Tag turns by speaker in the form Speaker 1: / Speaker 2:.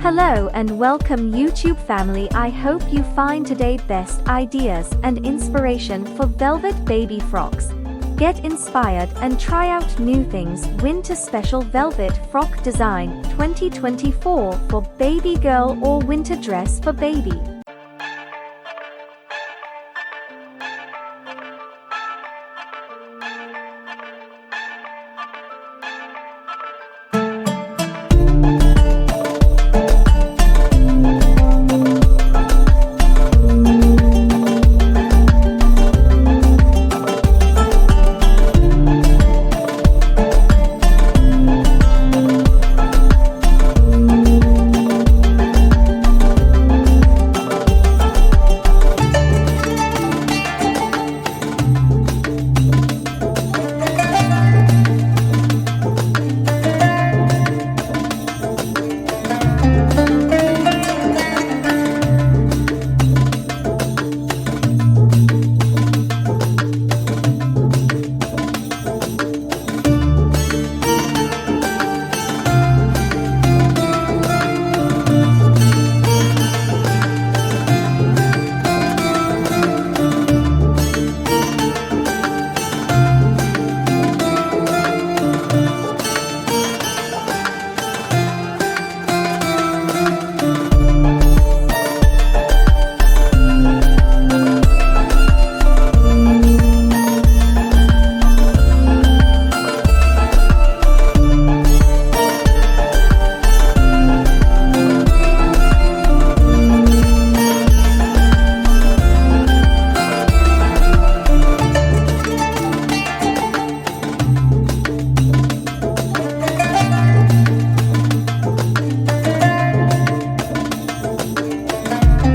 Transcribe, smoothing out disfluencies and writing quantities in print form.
Speaker 1: Hello and welcome YouTube family. I hope you find today best ideas and inspiration for velvet baby frocks. Get inspired and try out new things. Winter Special Velvet Frock Design 2024 for baby girl or winter dress for baby.